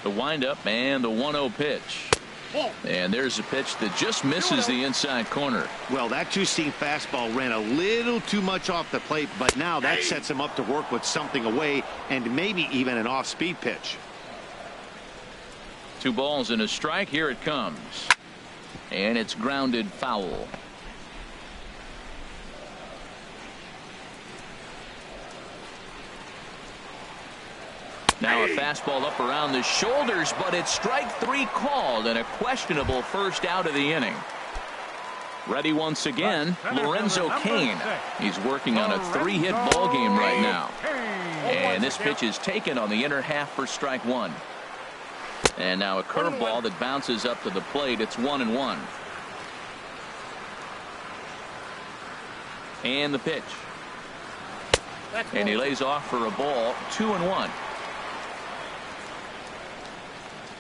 The windup and the 1-0 pitch. Ball. And there's a pitch that just misses the inside corner. Well, that 2-seam fastball ran a little too much off the plate, but now that sets him up to work with something away and maybe even an off-speed pitch. 2 balls and a strike. Here it comes. And it's grounded foul. Now a fastball up around the shoulders, but it's strike 3 called and a questionable first out of the inning. Ready once again, Lorenzo Cain. He's working on a 3-hit ball game right now. And this pitch is taken on the inner half for strike 1. And now a curveball that bounces up to the plate. It's 1-1. And the pitch. And he lays off for a ball. 2-1.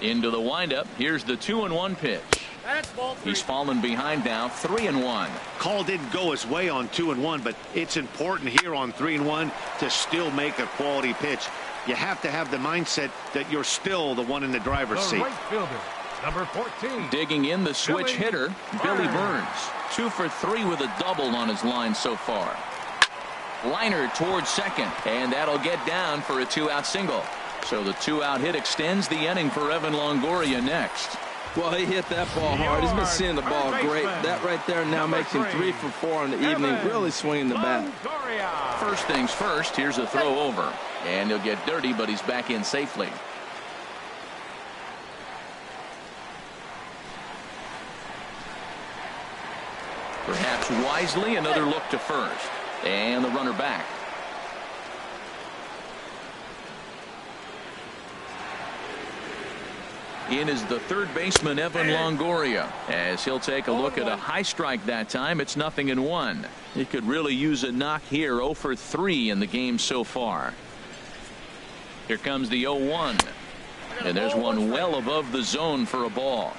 Into the windup. Here's the 2-1 pitch. That's ball 3. He's fallen behind now. 3-1. Call didn't go his way on 2-1, but it's important here on 3-1 to still make a quality pitch. You have to have the mindset that you're still the one in the driver's seat. Right fielder, number 14. Digging in the switch hitter, Billy Burns. 2 for 3 with a double on his line so far. Liner towards second, and that'll get down for a 2-out single. So the 2-out hit extends the inning for Evan Longoria next. Well, he hit that ball hard. He's been seeing the ball great. That right there now makes him 3 for 4 on the evening. Really swinging the bat. First things first, here's a throw over. And he'll get dirty, but he's back in safely. Perhaps wisely, another look to first. And the runner back. in is the third baseman, Evan Longoria, as he'll take a look at a high strike that time. It's 0-1. He could really use a knock here. 0 for 3 in the game so far. Here comes the 0-1. And there's one well above the zone for a ball.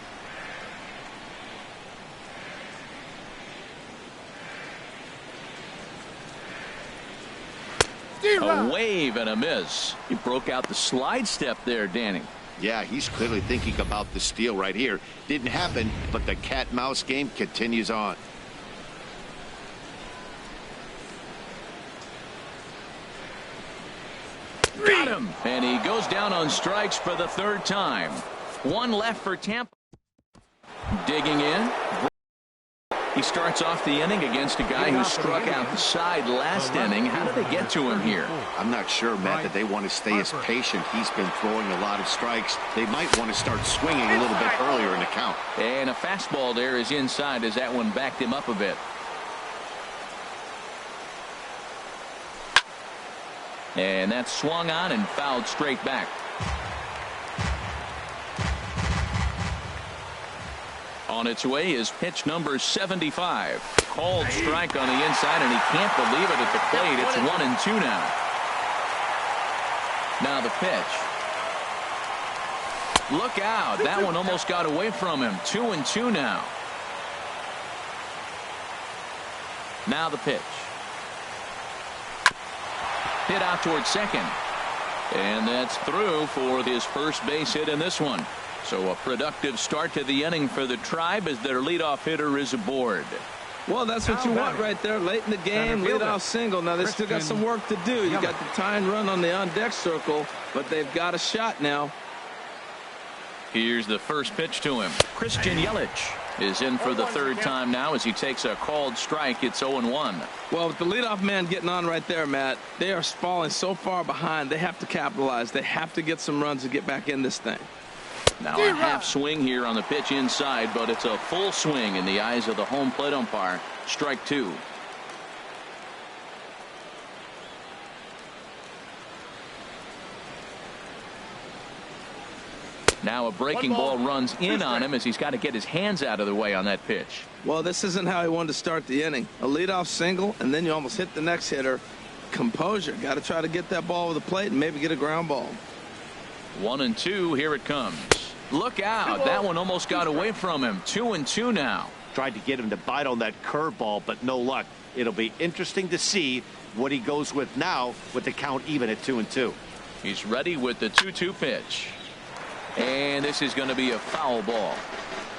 A wave and a miss. He broke out the slide step there, Danny. Yeah, he's clearly thinking about the steal right here. Didn't happen, but the cat-mouse game continues on. Got him. And he goes down on strikes for the third time. One left for Tampa. Digging in. He starts off the inning against a guy who struck out the side last inning. How did they get to him here? I'm not sure, Matt, that they want to stay as patient. He's been throwing a lot of strikes. They might want to start swinging a little bit earlier in the count. And a fastball there is inside as that one backed him up a bit. And that's swung on and fouled straight back. On its way is pitch number 75. Called strike on the inside, and he can't believe it at the plate. It's 1-2 now. Now the pitch. Look out. That one almost got away from him. 2-2 now. Now the pitch. Hit out towards second. And that's through for his first base hit in this one. So a productive start to the inning for the Tribe as their leadoff hitter is aboard. Well, that's what you want right there late in the game. Leadoff single. Now they still got some work to do. You got the tying run on the on-deck circle, but they've got a shot now. Here's the first pitch to him. Christian Yelich is in for the third time now as he takes a called strike. It's 0-1. Well, with the leadoff man getting on right there, Matt, they are falling so far behind. They have to capitalize. They have to get some runs to get back in this thing. Now a half swing here on the pitch inside, but it's a full swing in the eyes of the home plate umpire. Strike 2. Now a breaking ball runs in on him as he's got to get his hands out of the way on that pitch. Well, this isn't how he wanted to start the inning. A leadoff single, and then you almost hit the next hitter. Composure. Got to try to get that ball over the plate and maybe get a ground ball. 1-2. Here it comes. Look out. That one almost got away from him. 2-2 now. Tried to get him to bite on that curveball, but no luck. It'll be interesting to see what he goes with now with the count even at 2-2. He's ready with the 2-2 pitch. And this is going to be a foul ball.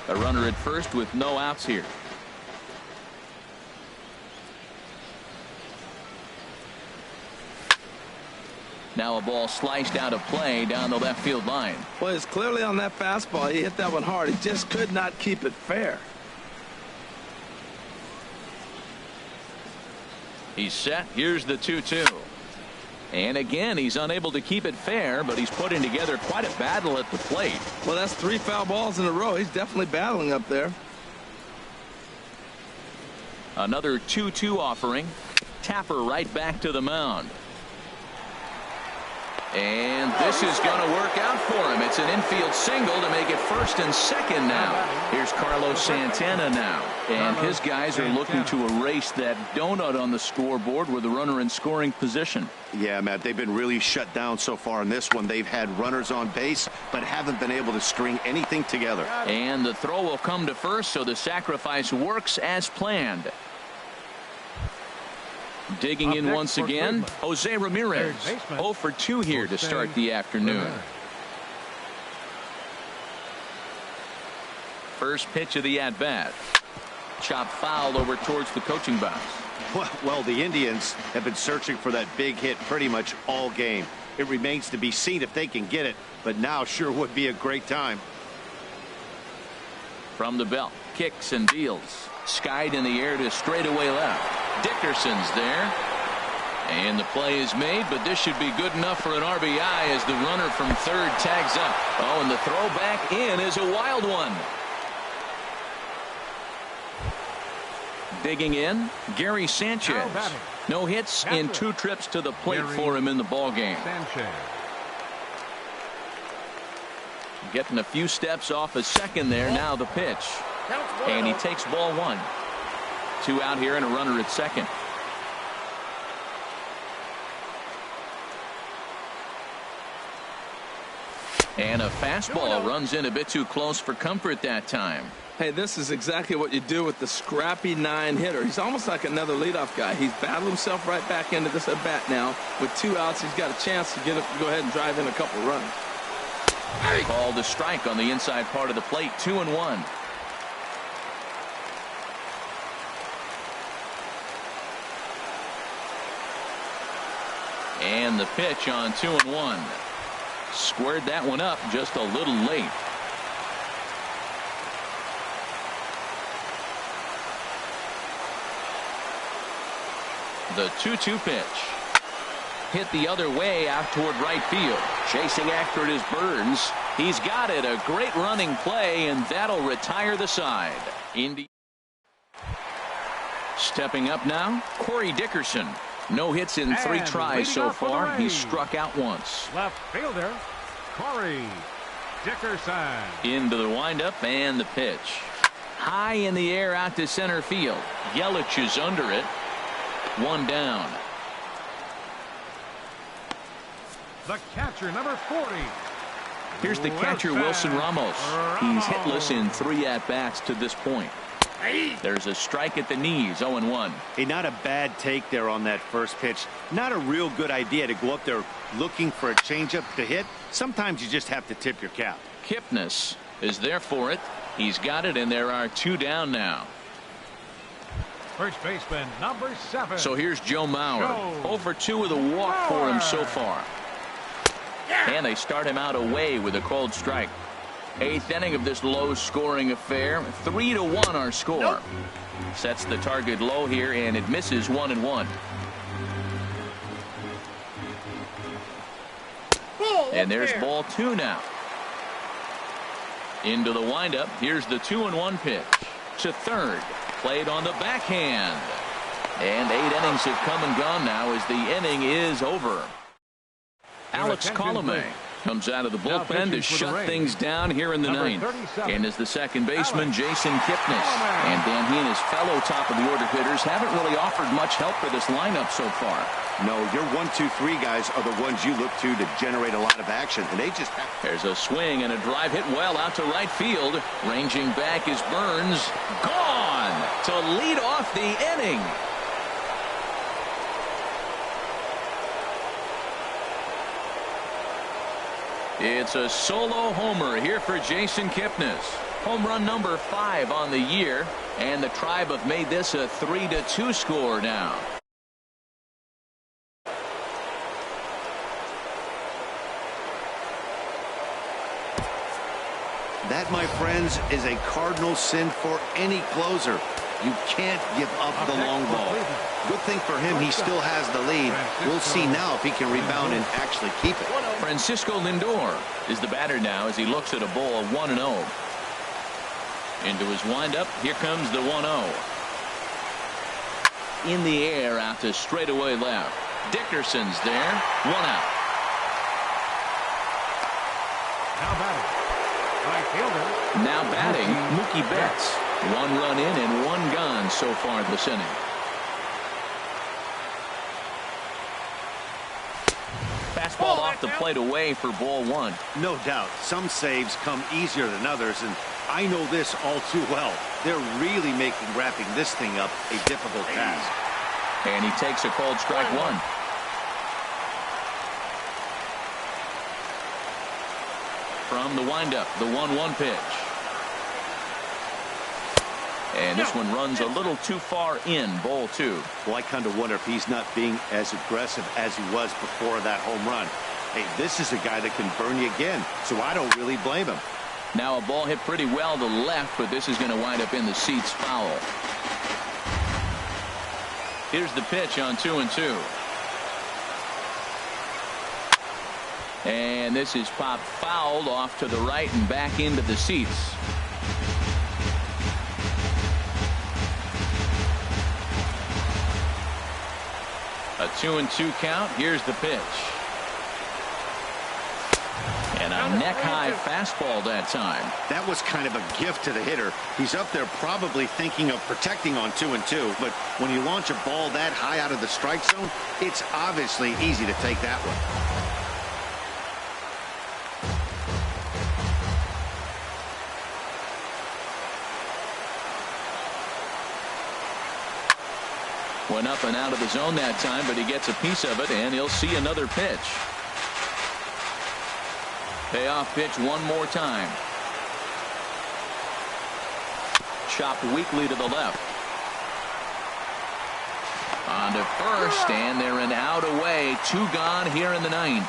A runner at first with no outs here. Now a ball sliced out of play down the left field line. Well, it's clearly on that fastball. He hit that one hard. He just could not keep it fair. He's set. Here's the 2-2. And again, he's unable to keep it fair, but he's putting together quite a battle at the plate. Well, that's 3 foul balls in a row. He's definitely battling up there. Another 2-2 offering. Tapper right back to the mound. And this is going to work out for him. It's an infield single to make it first and second now. Here's Carlos Santana now. And his guys are looking to erase that donut on the scoreboard with a runner in scoring position. Yeah, Matt, they've been really shut down so far in this one. They've had runners on base, but haven't been able to string anything together. And the throw will come to first, so the sacrifice works as planned. Digging in once again, Jose Ramirez. 0 for 2 here to start the afternoon. First pitch of the at-bat. Chop foul over towards the coaching box. Well, the Indians have been searching for that big hit pretty much all game. It remains to be seen if they can get it, but now sure would be a great time. From the belt, kicks and deals. Skied in the air to straightaway left. Dickerson's there. And the play is made, but this should be good enough for an RBI as the runner from third tags up. Oh, and the throw back in is a wild one. Digging in, Gary Sanchez. No hits in 2 trips to the plate for him in the ballgame. Getting a few steps off a second there. Now the pitch. And he takes ball 1. 2 out here and a runner at second. And a fastball runs in a bit too close for comfort that time. Hey, this is exactly what you do with the scrappy 9 hitter. He's almost like another leadoff guy. He's battled himself right back into this at bat now. With 2 outs, he's got a chance to go ahead and drive in a couple runs. Called a strike on the inside part of the plate. 2-1. And the pitch on 2-1. Squared that one up just a little late. The 2-2 pitch. Hit the other way out toward right field. Chasing after it is Burns. He's got it. A great running play, and that'll retire the side. Stepping up now, Corey Dickerson. No hits in 3 tries so far. He's struck out once. Left fielder, Corey Dickerson. Into the windup and the pitch. High in the air out to center field. Yelich is under it. 1 down. The catcher, number 40. Here's the catcher, Wilson Ramos. He's hitless in 3 at-bats to this point. There's a strike at the knees. 0-1. Hey, not a bad take there on that first pitch. Not a real good idea to go up there looking for a changeup to hit. Sometimes you just have to tip your cap. Kipnis is there for it. He's got it, and there are 2 down now. First baseman, number 7. So here's Joe Mauer. 0 for 2 with a walk for him so far. And they start him out away with a cold strike. 8th inning of this low-scoring affair. 3-1 our score. Sets the target low here, and it misses. 1-1. And there's ball 2 now. Into the windup. Here's the 2-1 pitch to third. Played on the backhand. And 8 innings have come and gone now as the inning is over. Alex Colomé comes out of the bullpen to shut things down here in the 9th. And as the second baseman, Jason Kipnis. And Dan, he and his fellow top-of-the-order hitters haven't really offered much help for this lineup so far. No, your 1, 2, 3 guys are the ones you look to generate a lot of action. And they just have... There's a swing and a drive hit well out to right field. Ranging back is Burns. Gone to lead off the inning. It's a solo homer here for Jason Kipnis. Home run number 5 on the year, and the Tribe have made this a 3-2 score now. That, my friends, is a cardinal sin for any closer. You can't give up the long ball. Good thing for him, he still has the lead. We'll see now if he can rebound and actually keep it. Francisco Lindor is the batter now as he looks at a ball of 1-0. Into his windup, here comes the 1-0. In the air out to straightaway left. Dickerson's there. 1 out. Now batting, Mookie Betts. 1 run in and 1 gone so far this inning. Fastball off the plate away for ball 1. No doubt. Some saves come easier than others, and I know this all too well. They're really making wrapping this thing up a difficult task. And he takes a cold strike 1. From the windup, the 1-1 pitch. And this one runs a little too far in, ball 2. Well, I kind of wonder if he's not being as aggressive as he was before that home run. Hey, this is a guy that can burn you again, so I don't really blame him. Now a ball hit pretty well to left, but this is going to wind up in the seats foul. Here's the pitch on 2-2. And this is popped fouled off to the right and back into the seats. A 2-2 count. Here's the pitch. And a neck-high fastball that time. That was kind of a gift to the hitter. He's up there probably thinking of protecting on 2-2, but when you launch a ball that high out of the strike zone, it's obviously easy to take that one. Went up and out of the zone that time, but he gets a piece of it, and he'll see another pitch. Payoff pitch one more time. Chopped weakly to the left. On to first, and they're an out away. 2 gone here in the 9th.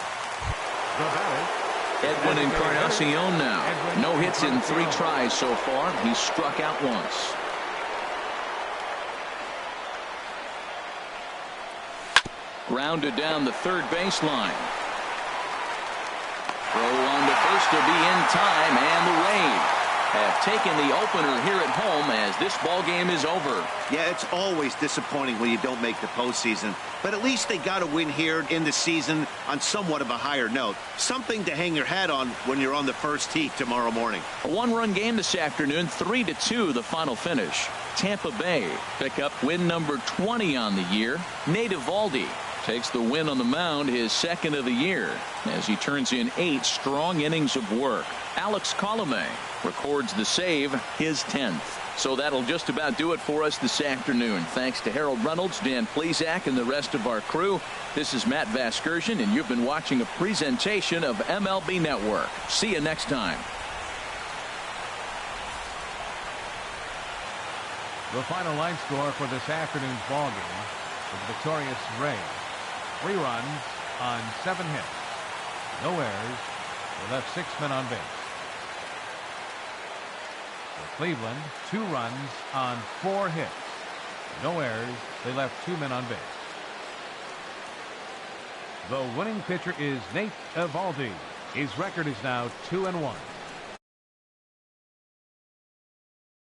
Edwin Encarnacion now. No hits in 3 tries so far. He's struck out once. Grounded down the third baseline. Throw on to first to be in time, and the Rays have taken the opener here at home as this ball game is over. Yeah, it's always disappointing when you don't make the postseason, but at least they got a win here in the season on somewhat of a higher note. Something to hang your hat on when you're on the first tee tomorrow morning. A 1-run game this afternoon, 3-2 the final finish. Tampa Bay pick up win number 20 on the year. Nate Eovaldi takes the win on the mound, his 2nd of the year, as he turns in 8 strong innings of work. Alex Colomé records the save, his 10th. So that'll just about do it for us this afternoon. Thanks to Harold Reynolds, Dan Plesac, and the rest of our crew. This is Matt Vasgersian, and you've been watching a presentation of MLB Network. See you next time. The final line score for this afternoon's ball game is the victorious Rays. 3 runs on 7 hits. No errors. They left 6 men on base. For Cleveland, 2 runs on 4 hits. No errors. They left 2 men on base. The winning pitcher is Nate Eovaldi. His record is now 2-1.